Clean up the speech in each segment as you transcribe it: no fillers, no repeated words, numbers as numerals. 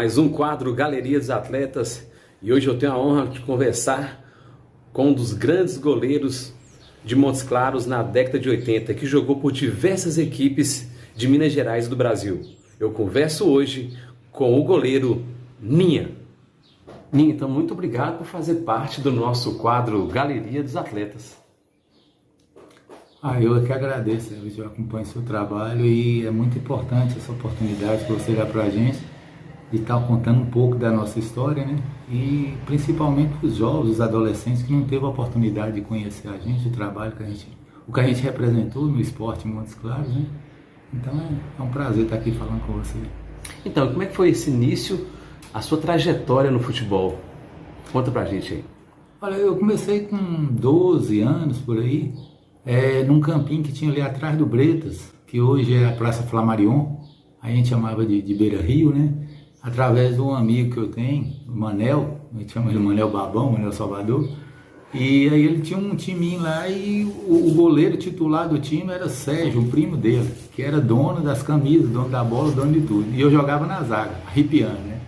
mais um quadro Galeria dos Atletas e hoje eu tenho a honra de conversar com um dos grandes goleiros de Montes Claros na década de 80, que jogou por diversas equipes de Minas Gerais e do Brasil. Eu converso hoje com o goleiro Ninha. Ninha, então muito obrigado por fazer parte do nosso quadro Galeria dos Atletas. Eu é que agradeço, eu acompanho seu trabalho e é muito importante essa oportunidade que você dá para a gente de estar contando um pouco da nossa história, né? E principalmente para os jovens, os adolescentes que não teve a oportunidade de conhecer a gente, o trabalho o que a gente representou no esporte em Montes Claros, né? Então é um prazer estar aqui falando com você. Então, como é que foi esse início, a sua trajetória no futebol? Conta pra gente aí. Olha, eu comecei com 12 anos por aí, num campinho que tinha ali atrás do Bretas, que hoje é a Praça Flamarion, a gente chamava de Beira Rio, né? Através de um amigo que eu tenho, o Manel, a gente chama ele Manel Babão, Manel Salvador, e aí ele tinha um timinho lá e o goleiro titular do time era Sérgio, o primo dele, que era dono das camisas, dono da bola, dono de tudo, e eu jogava na zaga, arrepiando, né?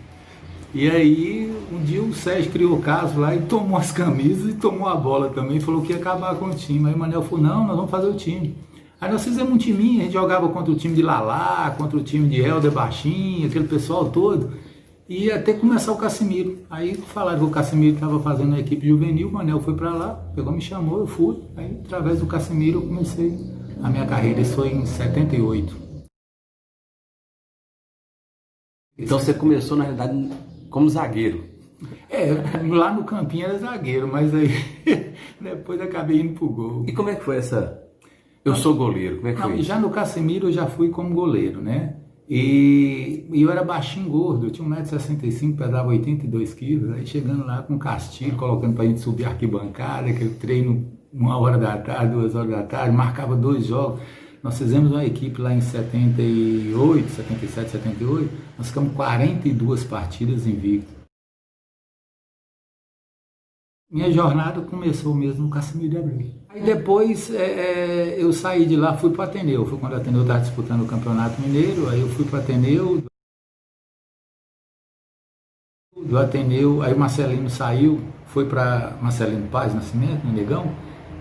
E aí, um dia o Sérgio criou o caso lá e tomou as camisas e tomou a bola também, falou que ia acabar com o time. Aí o Manel falou, não, nós vamos fazer o time. Aí nós fizemos um timinho, a gente jogava contra o time de Lalá, contra o time de Helder Baixinho, aquele pessoal todo, e até começar o Cassimiro. Aí falaram que o Cassimiro estava fazendo a equipe juvenil, o Manel foi para lá, pegou, me chamou, eu fui. Aí através do Cassimiro eu comecei a minha carreira, isso foi em 78. Então você começou na realidade como zagueiro. Lá no campinho era zagueiro, mas aí depois acabei indo pro gol. E como é que foi essa... Eu sou goleiro, como é que foi? Já no Cassimiro eu já fui como goleiro, né? E eu era baixinho, gordo, eu tinha 1,65 m, pesava 82 quilos, aí chegando lá com castigo, colocando pra gente subir a arquibancada, aquele treino 1h da tarde, 2h da tarde, marcava 2 jogos. Nós fizemos uma equipe lá em 78, 77, 78, nós ficamos 42 partidas invictos. Minha jornada começou mesmo no Cassimiro de Abreu. Aí depois eu saí de lá, fui para o Ateneu. Foi quando o Ateneu estava disputando o Campeonato Mineiro, aí eu fui para o Ateneu. Do Ateneu, aí o Marcelino saiu, foi para Marcelino Paz Nascimento, no Negão.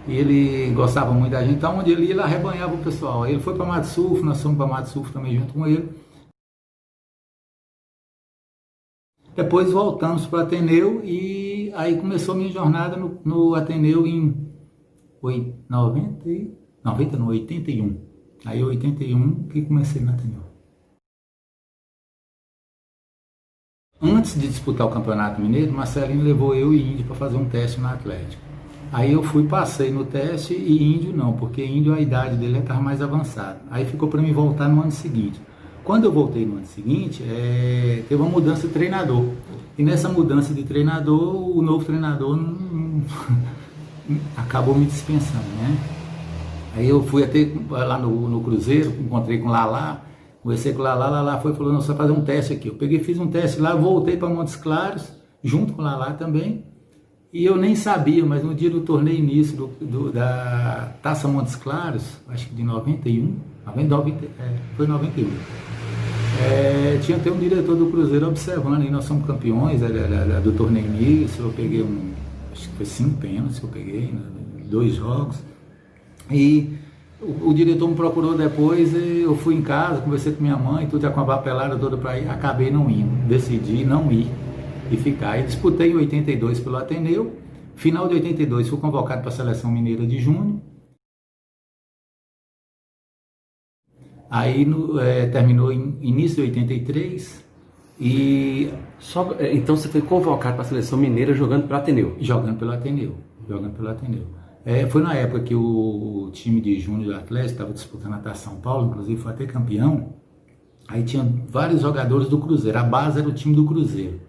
E ele gostava muito da gente, então onde ele ia, ele arrebanhava o pessoal. Aí ele foi para Mato Sulfo, nós fomos para Mato Sulfo também junto com ele. Depois voltamos para o Ateneu e aí começou a minha jornada no Ateneu em 81. Aí em 81 que comecei no Ateneu. Antes de disputar o Campeonato Mineiro, Marcelino levou eu e Índio para fazer um teste no Atlético. Aí eu passei no teste e Índio não, porque Índio a idade dele estava mais avançada. Aí ficou para mim voltar no ano seguinte. Quando eu voltei no ano seguinte, teve uma mudança de treinador. E nessa mudança de treinador, o novo treinador acabou me dispensando, né? Aí eu fui até lá no Cruzeiro, encontrei com o Lalá, conversei com o Lalá, Lalá falou, não, você vai fazer um teste aqui. Eu peguei, fiz um teste lá, voltei para Montes Claros, junto com o Lalá também. E eu nem sabia, mas no dia do torneio início da Taça Montes Claros, acho que de 91, foi 91. Tinha até um diretor do Cruzeiro observando, e nós somos campeões do torneio início, eu peguei acho que foi 5 pênaltis que eu peguei, 2 jogos. E o diretor me procurou depois, eu fui em casa, conversei com minha mãe, tudo já com a papelada toda para ir, acabei não indo, decidi não ir e ficar. E disputei em 82 pelo Ateneu, final de 82 fui convocado para a Seleção Mineira de Junho. Aí terminou em início de 83 e... Então você foi convocado para a Seleção Mineira jogando pelo Ateneu? Jogando pelo Ateneu. Foi na época que o time de Júnior do Atlético estava disputando a Taça São Paulo, inclusive foi até campeão. Aí tinha vários jogadores do Cruzeiro, a base era o time do Cruzeiro.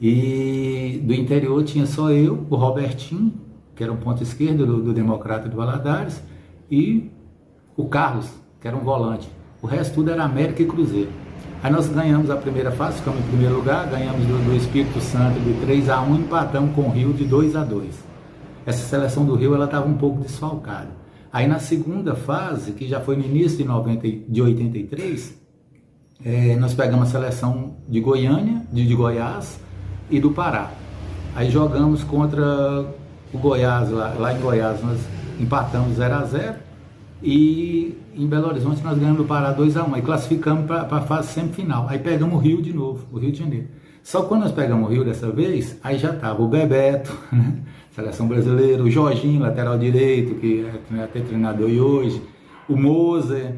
E do interior tinha só eu, o Robertinho, que era um ponta esquerda do Democrata de Valadares, e o Carlos, que era um volante. O resto tudo era América e Cruzeiro. Aí nós ganhamos a primeira fase, ficamos em primeiro lugar, ganhamos do Espírito Santo de 3-1, empatamos com o Rio de 2-2. Essa seleção do Rio estava um pouco desfalcada. Aí na segunda fase, que já foi no início de 83, nós pegamos a seleção de Goiânia, de Goiás e do Pará. Aí jogamos contra o Goiás, lá em Goiás nós empatamos 0-0 e em Belo Horizonte nós ganhamos do Pará 2-1, aí classificamos para a fase semifinal. Aí pegamos o Rio de novo, o Rio de Janeiro. Só que quando nós pegamos o Rio dessa vez, aí já estava o Bebeto, né? Seleção brasileira, o Jorginho, lateral direito, que é até treinador hoje, o Moser.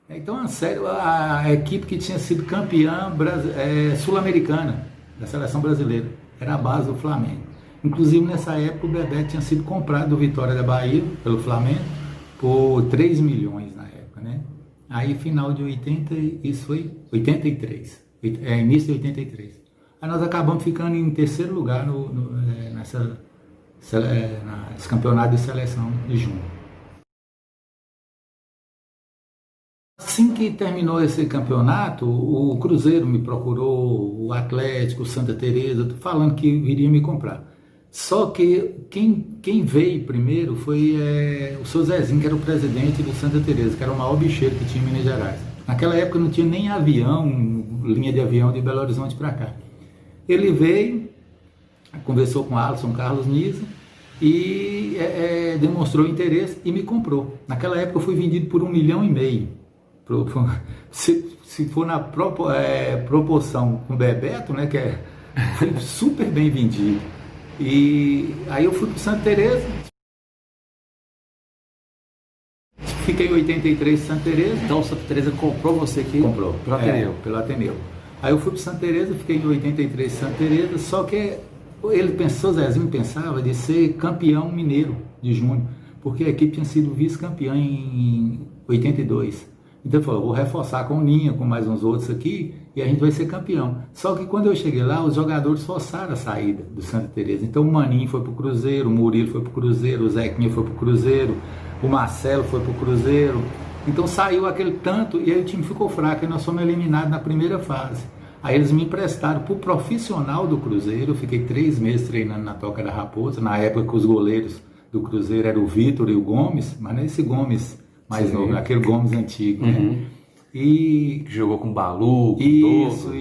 Então, sério, a equipe que tinha sido campeã sul-americana da seleção brasileira era a base do Flamengo. Inclusive, nessa época, o Bebeto tinha sido comprado do Vitória da Bahia, pelo Flamengo, por 3 milhões na época, né? Aí, final de 80, isso foi 83, início de 83. Aí nós acabamos ficando em terceiro lugar nesse campeonato de seleção de junho. Assim que terminou esse campeonato, o Cruzeiro me procurou, o Atlético, o Santa Teresa, tô falando que viria me comprar. Só que quem veio primeiro foi o seu Zezinho, que era o presidente do Santa Teresa, que era o maior bicheiro que tinha em Minas Gerais. Naquela época não tinha nem avião, linha de avião de Belo Horizonte para cá. Ele veio, conversou com Alisson Carlos Nisa e demonstrou interesse e me comprou. Naquela época eu fui vendido por 1,5 milhão. Se for na proporção com o Bebeto, né, que foi super bem vendido. E aí eu fui para Santa Teresa, fiquei em 83 em Santa Teresa. Então Santa Teresa comprou você aqui? Comprou. Pelo Ateneu. Pelo Ateneu. Aí eu fui para Santa Teresa, fiquei em 83 em Santa Teresa, só que Zezinho pensava de ser campeão mineiro de junho, porque a equipe tinha sido vice-campeã em 82. Então ele falou, vou reforçar com o Ninha, com mais uns outros aqui, e a gente vai ser campeão. Só que quando eu cheguei lá, os jogadores forçaram a saída do Santa Teresa. Então o Maninho foi pro Cruzeiro, o Murilo foi pro Cruzeiro, o Zequinha foi pro Cruzeiro, o Marcelo foi pro Cruzeiro. Então saiu aquele tanto, e aí o time ficou fraco, e nós fomos eliminados na primeira fase. Aí eles me emprestaram pro profissional do Cruzeiro, eu fiquei 3 meses treinando na Toca da Raposa, na época que os goleiros do Cruzeiro eram o Vitor e o Gomes, mas não é esse Gomes mais novo, aquele Gomes antigo, né? E jogou com Balu, com isso.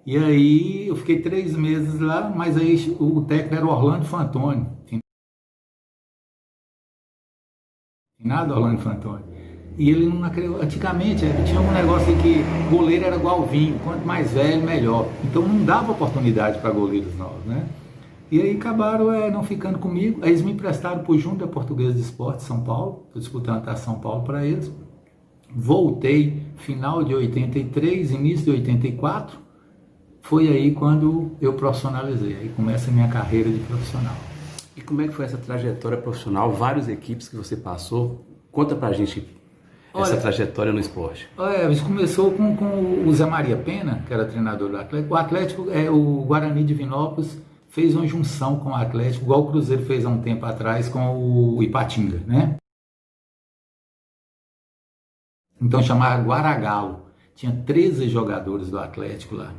E aí eu fiquei 3 meses lá, mas aí o técnico era o Orlando Fantoni. Nada Orlando Fantoni. E ele não acreditou. Antigamente tinha um negócio que goleiro era igual vinho, quanto mais velho, melhor. Então não dava oportunidade para goleiros novos, né? E aí acabaram não ficando comigo. Aí eles me emprestaram para o Junta Portuguesa de Esporte, São Paulo. Estou disputando a São Paulo para eles. Voltei final de 83, início de 84. Foi aí quando eu profissionalizei. Aí começa a minha carreira de profissional. E como é que foi essa trajetória profissional? Várias equipes que você passou. Conta pra gente essa trajetória no esporte. Isso começou com o Zé Maria Pena, que era treinador do Atlético. O Atlético, o Guarani de Vinópolis, fez uma junção com o Atlético, igual o Cruzeiro fez há um tempo atrás com o Ipatinga, né? Então chamava Guaragalo. Tinha 13 jogadores do Atlético lá.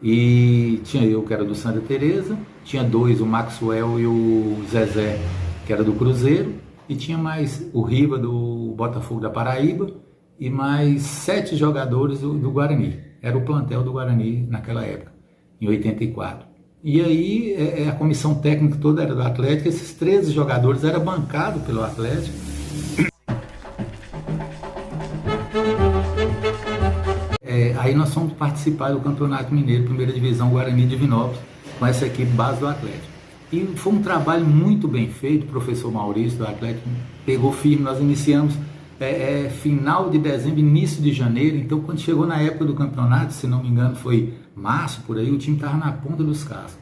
E tinha eu, que era do Santa Teresa, tinha 2, o Maxwell e o Zezé, que era do Cruzeiro, e tinha mais o Riva do Botafogo da Paraíba, e mais 7 jogadores do Guarani. Era o plantel do Guarani naquela época, em 84. E aí a comissão técnica toda era do Atlético, esses 13 jogadores eram bancados pelo Atlético. Aí nós fomos participar do Campeonato Mineiro, primeira divisão Guarani de Vinópolis, com essa equipe base do Atlético. E foi um trabalho muito bem feito, o professor Maurício do Atlético pegou firme, nós iniciamos final de dezembro, início de janeiro, então quando chegou na época do campeonato, se não me engano foi março, por aí, o time estava na ponta dos cascos.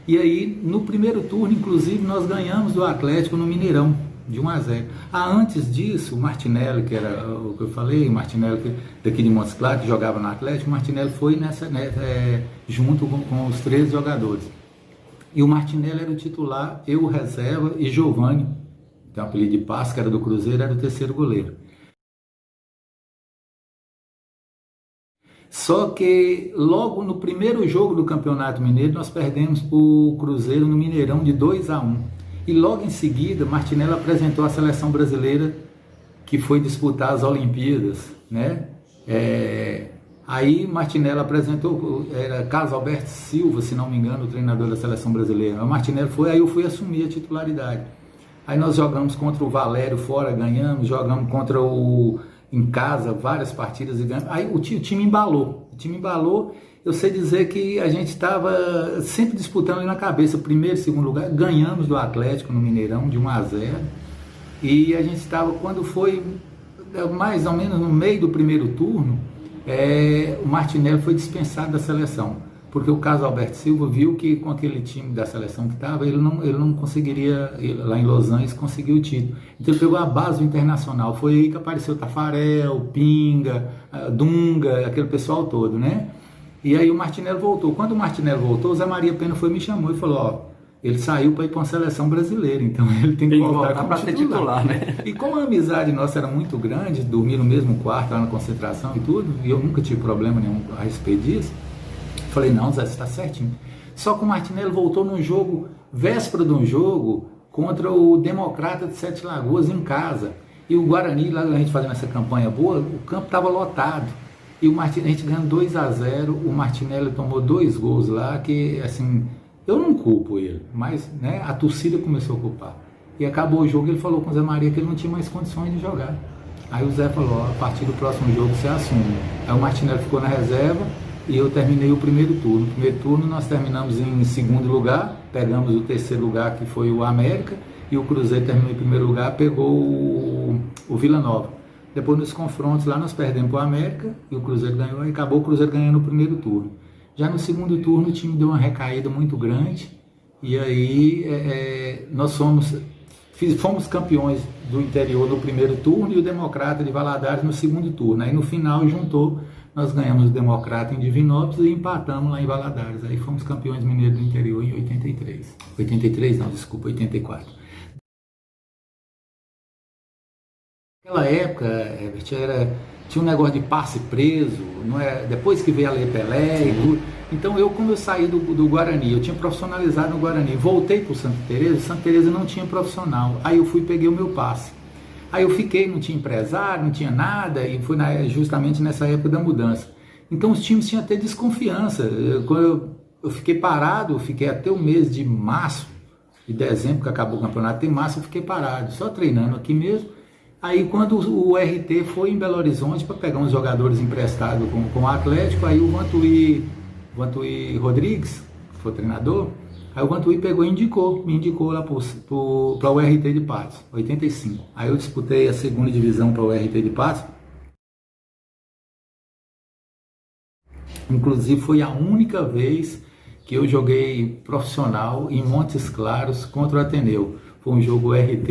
E aí, no primeiro turno, inclusive, nós ganhamos do Atlético no Mineirão, de 1-0. Antes disso, o Martinelli, que era o que eu falei, o Martinelli daqui de Montes Claros, que jogava no Atlético, o Martinelli foi junto com os 13 jogadores. E o Martinelli era o titular, eu o reserva e Giovani, tem um apelido de Paz, que era do Cruzeiro, era o terceiro goleiro. Só que logo no primeiro jogo do Campeonato Mineiro, nós perdemos para o Cruzeiro no Mineirão de 2-1. E logo em seguida, Martinelli apresentou a seleção brasileira que foi disputar as Olimpíadas, né? Aí Martinelli apresentou, era Carlos Alberto Silva, se não me engano, o treinador da seleção brasileira. O Martinelli foi, aí eu fui assumir a titularidade. Aí nós jogamos contra o Valério fora, ganhamos, jogamos contra o em casa, várias partidas e ganhamos. Aí o time embalou. O time embalou, eu sei dizer que a gente estava sempre disputando ali na cabeça, primeiro e segundo lugar, ganhamos do Atlético no Mineirão de 1-0. E a gente estava, quando foi mais ou menos no meio do primeiro turno, o Martinelli foi dispensado da seleção, porque o Carlos Alberto Silva viu que com aquele time da seleção que estava, ele não conseguiria, lá em Los Angeles, conseguir o título. Então ele pegou a base do Internacional, foi aí que apareceu Tafarel, Pinga, Dunga, aquele pessoal todo, né? E aí o Martinelli voltou. Quando o Martinelli voltou, o Zé Maria Pena foi me chamou e falou, ó, ele saiu para ir para uma seleção brasileira, então ele tem que voltar para ser titular, né? E como a amizade nossa era muito grande, dormir no mesmo quarto, lá na concentração e tudo, e eu nunca tive problema nenhum a respeito disso, falei, não, Zé, você está certinho. Só que o Martinelli voltou num jogo, véspera de um jogo, contra o Democrata de Sete Lagoas em casa. E o Guarani, lá a gente fazendo essa campanha boa, o campo estava lotado. E a gente ganhando 2-0, o Martinelli tomou 2 gols lá, que assim, eu não culpo ele, mas né, a torcida começou a culpar. E acabou o jogo, ele falou com o Zé Maria que ele não tinha mais condições de jogar. Aí o Zé falou, ó, a partir do próximo jogo você assume. Aí o Martinelli ficou na reserva e eu terminei o primeiro turno. No primeiro turno nós terminamos em segundo lugar, pegamos o terceiro lugar, que foi o América, e o Cruzeiro terminou em primeiro lugar, pegou o Vila Nova. Depois nos confrontos lá nós perdemos para o América e o Cruzeiro ganhou, e acabou o Cruzeiro ganhando o primeiro turno. Já no segundo turno o time deu uma recaída muito grande e aí nós fomos campeões do interior no primeiro turno e o Democrata de Valadares no segundo turno. Aí no final juntou, nós ganhamos o Democrata em Divinópolis e empatamos lá em Valadares. Aí fomos campeões mineiros do interior em 83. 83 não, desculpa, 84. Naquela época, Herbert, tinha um negócio de passe preso, não é? Depois que veio a Lei Pelé e tudo. Então como eu saí do Guarani, eu tinha profissionalizado no Guarani, voltei para o Santa Teresa não tinha profissional. Aí eu fui e peguei o meu passe. Aí eu fiquei, não tinha empresário, não tinha nada, e foi justamente nessa época da mudança. Então os times tinham até desconfiança. Quando eu fiquei parado, eu fiquei até o mês de março, de dezembro, que acabou o campeonato, em março eu fiquei parado, só treinando aqui mesmo. Aí quando o RT foi em Belo Horizonte para pegar uns jogadores emprestados com o Atlético, aí o Vantuí Rodrigues, que foi o treinador, aí o Vantuí pegou e me indicou lá para o RT de Patos, 85. Aí eu disputei a segunda divisão para o RT de Patos. Inclusive foi a única vez que eu joguei profissional em Montes Claros contra o Ateneu. Foi um jogo RT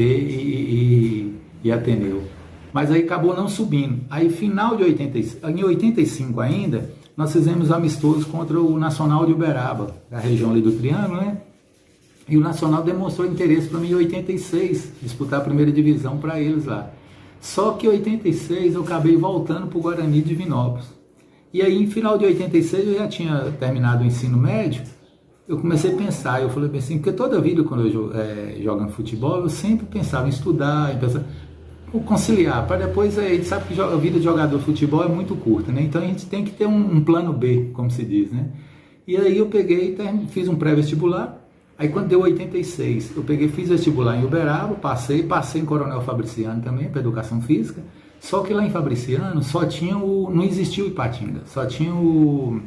e Ateneu. Mas aí acabou não subindo. Aí final de 85 ainda, nós fizemos amistosos contra o Nacional de Uberaba, da região ali do Triângulo, né? E o Nacional demonstrou interesse para mim em 86, disputar a primeira divisão para eles lá. Só que em 86 eu acabei voltando para o Guarani de Divinópolis. E aí em final de 86 eu já tinha terminado o ensino médio, eu comecei a pensar, eu falei assim, porque toda vida quando eu jogando futebol, eu sempre pensava em estudar, em pensar, conciliar, para depois, a gente sabe que a vida de jogador de futebol é muito curta, né? Então a gente tem que ter um plano B, como se diz, né? E aí eu peguei, fiz um pré-vestibular, aí quando deu 86, eu fiz vestibular em Uberaba, passei em Coronel Fabriciano também, para educação física, só que lá em Fabriciano só tinha não existia o Ipatinga, só tinha o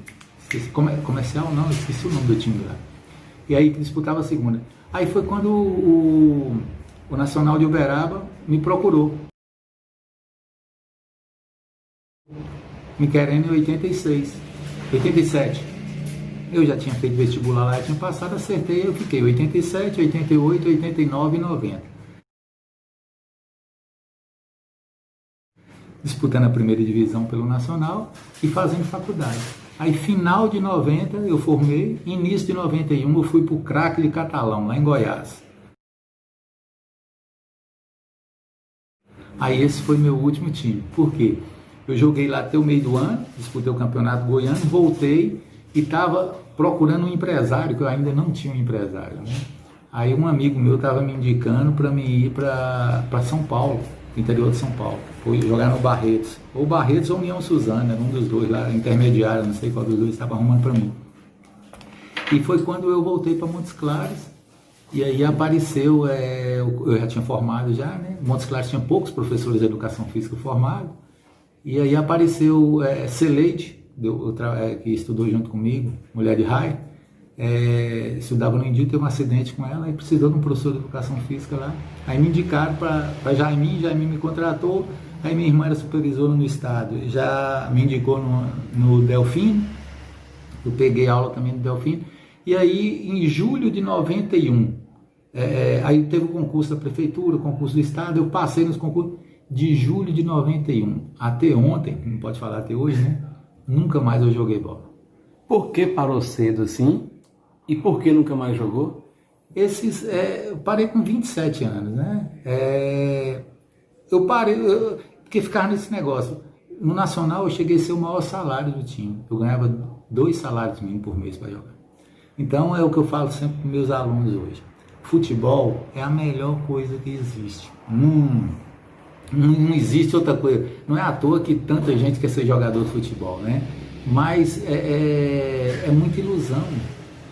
comercial, não, esqueci o nome do time lá. E aí disputava a segunda. Aí foi quando o Nacional de Uberaba me procurou, me querendo em 87. Eu já tinha feito vestibular lá, tinha passado, acertei, eu fiquei 87, 88, 89 e 90. Disputando a primeira divisão pelo Nacional e fazendo faculdade. Aí final de 90 eu formei, início de 91 eu fui para o Craque de Catalão, lá em Goiás. Aí esse foi meu último time. Por quê? Eu joguei lá até o meio do ano, disputei o campeonato goiano, voltei e estava procurando um empresário, que eu ainda não tinha um empresário, né? Aí um amigo meu estava me indicando para mim ir para São Paulo, interior de São Paulo. Fui jogar no Barretos, ou Barretos ou União Suzana, era um dos dois lá, intermediário, não sei qual dos dois estava arrumando para mim. E foi quando eu voltei para Montes Claros, e aí apareceu, eu já tinha formado já, né? Montes Claros tinha poucos professores de educação física formados, e aí apareceu Celeide, que estudou junto comigo, mulher de raio, estudava no Indio, teve um acidente com ela e precisou de um professor de educação física lá. Aí me indicaram para Jaimin me contratou, aí minha irmã era supervisora no estado, já me indicou no Delfino, eu peguei aula também no Delfino, e aí em julho de 91, aí teve o concurso da prefeitura, o concurso do estado, eu passei nos concursos de julho de 91, até ontem, não pode falar até hoje, né? Nunca mais eu joguei bola. Por que parou cedo assim? E por que nunca mais jogou? Eu parei com 27 anos, né? Eu parei, porque ficava nesse negócio. No Nacional eu cheguei a ser o maior salário do time. Eu ganhava 2 salários mínimos por mês para jogar. Então é o que eu falo sempre para meus alunos hoje. Futebol é a melhor coisa que existe. Não existe outra coisa. Não é à toa que tanta gente quer ser jogador de futebol, né? Mas é muita ilusão.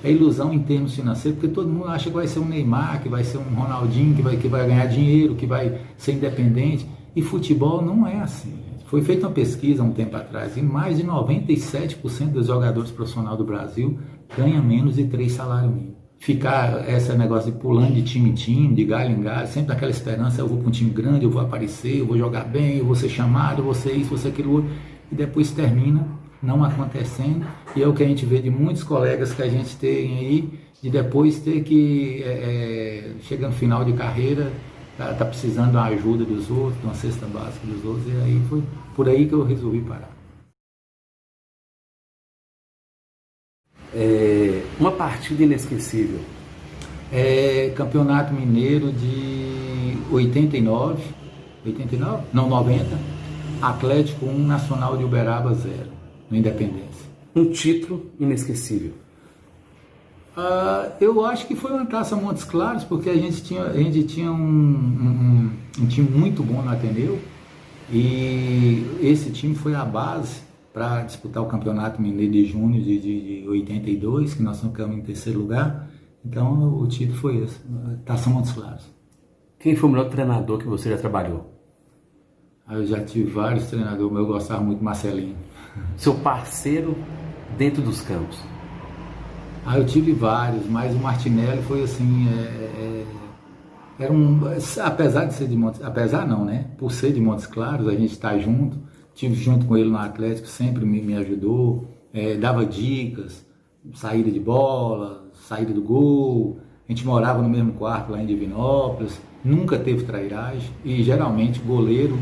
É ilusão em termos financeiros, porque todo mundo acha que vai ser um Neymar, que vai ser um Ronaldinho, que vai ganhar dinheiro, que vai ser independente. E futebol não é assim. Foi feita uma pesquisa há um tempo atrás e mais de 97% dos jogadores profissionais do Brasil ganham menos de 3 salários mínimos. Ficar esse negócio de pulando de time em time, de galho em galho, sempre aquela esperança, eu vou para um time grande, eu vou aparecer, eu vou jogar bem, eu vou ser chamado, eu vou ser isso, vou ser aquilo outro, e depois termina não acontecendo, e é o que a gente vê de muitos colegas que a gente tem aí, de depois ter que, chega no final de carreira, tá precisando da ajuda dos outros, de uma cesta básica dos outros, e aí foi por aí que eu resolvi parar. Uma partida inesquecível. Campeonato Mineiro de 89? Não, 90, Atlético 1, Nacional de Uberaba 0. No Independência. Um título inesquecível. Eu acho que foi uma Taça Montes Claros, porque a gente tinha um time muito bom no Ateneu, e esse time foi a base para disputar o Campeonato Mineiro de junho de 82, que nós ficamos em terceiro lugar. Então o título foi esse, Taça Montes Claros. Quem foi o melhor treinador que você já trabalhou? Eu já tive vários treinadores, mas eu gostava muito do Marcelinho. Seu parceiro dentro dos campos? Eu tive vários, mas o Martinelli foi assim, apesar de ser de Montes, apesar não, né? Por ser de Montes Claros, a gente está junto, tive junto com ele no Atlético, sempre me ajudou, dava dicas, saída de bola, saída do gol, a gente morava no mesmo quarto lá em Divinópolis, nunca teve trairagem, e geralmente goleiro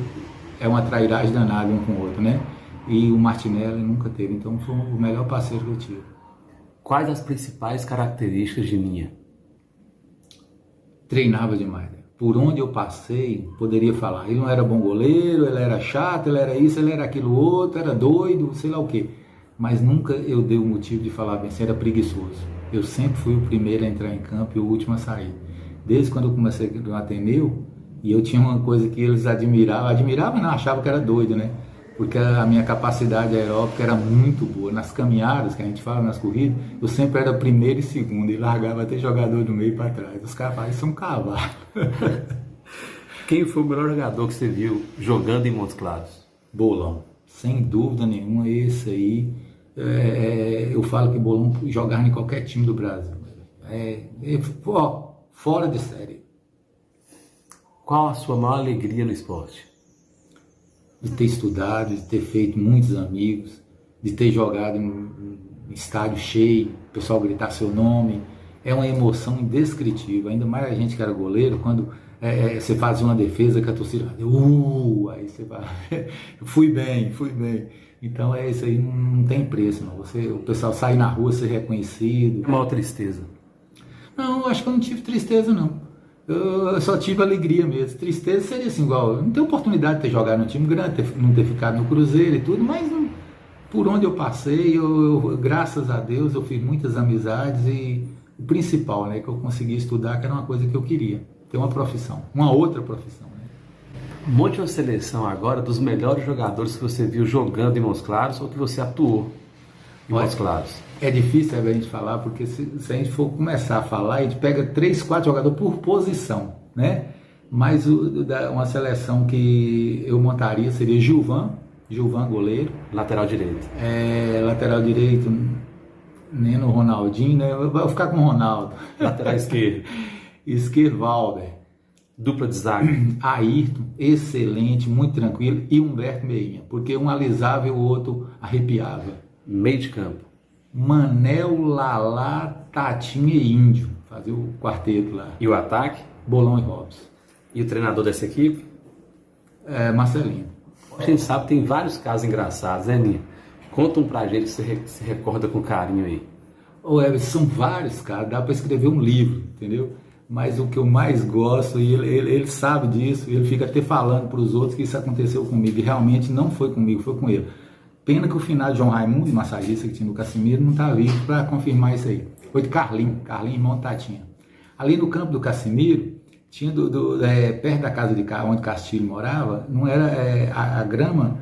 é uma trairagem danada um com o outro, né? E o Martinelli nunca teve, então foi o melhor parceiro que eu tive. Quais as principais características de Ninha? Treinava demais. Por onde eu passei, poderia falar. Ele não era bom goleiro, ele era chato, ele era isso, ele era aquilo outro, era doido, sei lá o quê. Mas nunca eu dei o motivo de falar bem, assim, era preguiçoso. Eu sempre fui o primeiro a entrar em campo e o último a sair. Desde quando eu comecei no Ateneu, e eu tinha uma coisa que eles admiravam não, achavam que era doido, né? Porque a minha capacidade aeróbica era muito boa. Nas caminhadas, que a gente fala, nas corridas, eu sempre era primeiro e segundo, e largava até jogador do meio para trás. Os caras falavam, isso é um cavalo. Quem foi o melhor jogador que você viu jogando em Montes Claros? Bolão, sem dúvida nenhuma, esse aí. Eu falo que Bolão jogava em qualquer time do Brasil. Fora de série. Qual a sua maior alegria no esporte? De ter estudado, de ter feito muitos amigos, de ter jogado em estádio cheio, o pessoal gritar seu nome. É uma emoção indescritível, ainda mais a gente que era goleiro, quando você fazia uma defesa que a torcida aí você fala, fui bem. Então isso aí não tem preço, não. O pessoal sai na rua, ser reconhecido. Maior tristeza? Não, acho que eu não tive tristeza, não. Eu só tive alegria mesmo. Tristeza seria assim, igual, eu não tenho oportunidade de ter jogado no time grande, não ter ficado no Cruzeiro e tudo, mas por onde eu passei, graças a Deus, eu fiz muitas amizades e o principal, né, que eu consegui estudar, que era uma coisa que eu queria, ter uma profissão, uma outra profissão. Né? Monte uma seleção agora dos melhores jogadores que você viu jogando em Montes Claros ou que você atuou em Montes Claros. É difícil a gente falar, porque se a gente for começar a falar, a gente pega 3, 4 jogadores por posição, né? Mas uma seleção que eu montaria seria Gilvan goleiro. Lateral direito. Lateral direito, Neno, Ronaldinho, né? Eu vou ficar com o Ronaldo. Lateral esquerdo. Esquerdo, Valber. Dupla de zaga. Ayrton, excelente, muito tranquilo. E Humberto Meinha, porque um alisava e o outro arrepiava. Meio de campo. Manel, Lalá, Tatinha e Índio. Fazia o quarteto lá. E o ataque? Bolão e Robson. E o treinador dessa equipe? Marcelinho. A gente sabe que tem vários casos engraçados, né, Ninha? Conta um pra gente que você se recorda com carinho aí. São vários, cara. Dá pra escrever um livro, entendeu? Mas o que eu mais gosto, e ele sabe disso, ele fica até falando para os outros que isso aconteceu comigo. E realmente não foi comigo, foi com ele. Pena que o finado João Raimundo, massagista que tinha no Casimiro, não tá vivo para confirmar isso aí. Foi de Carlinho, irmão de Tatinha. Ali no campo do Casimiro, tinha perto da casa onde Castilho morava, não era a grama,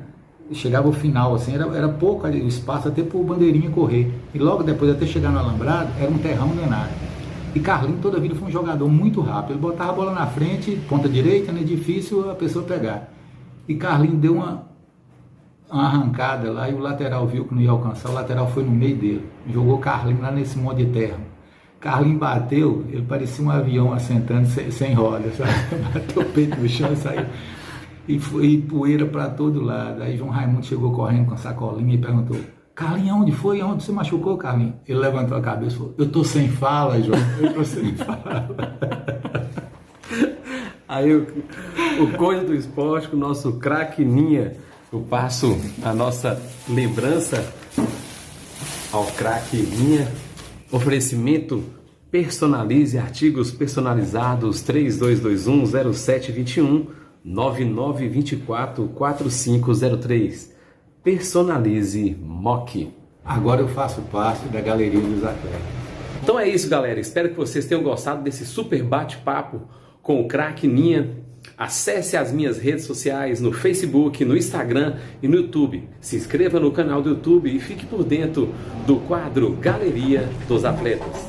chegava ao final, assim, era pouco o espaço até para o bandeirinha correr. E logo depois, até chegar no alambrado, era um terrão danado. E Carlinho toda a vida foi um jogador muito rápido. Ele botava a bola na frente, ponta direita, né? Difícil a pessoa pegar. E Carlinho deu uma arrancada lá e o lateral viu que não ia alcançar. O lateral foi no meio dele. Jogou Carlinho lá nesse monte de terra. Carlinho bateu, ele parecia um avião assentando sem rodas, sabe? Bateu o peito no chão e saiu. E poeira para todo lado. Aí João Raimundo chegou correndo com a sacolinha e perguntou: Carlinhos, aonde foi? Aonde você machucou, Carlinhos? Ele levantou a cabeça e falou: eu tô sem fala, João. Eu tô sem fala. Aí o Coisa do Esporte, com o nosso craque Ninha, eu passo a nossa lembrança ao craque Ninha. Oferecimento: personalize artigos personalizados 3221-0721 9924-4503. Personalize MOC. Agora eu faço parte da Galeria dos Atletas. Então é isso, galera. Espero que vocês tenham gostado desse super bate-papo com o craque Ninha. Acesse as minhas redes sociais no Facebook, no Instagram e no YouTube. Se inscreva no canal do YouTube e fique por dentro do quadro Galeria dos Atletas.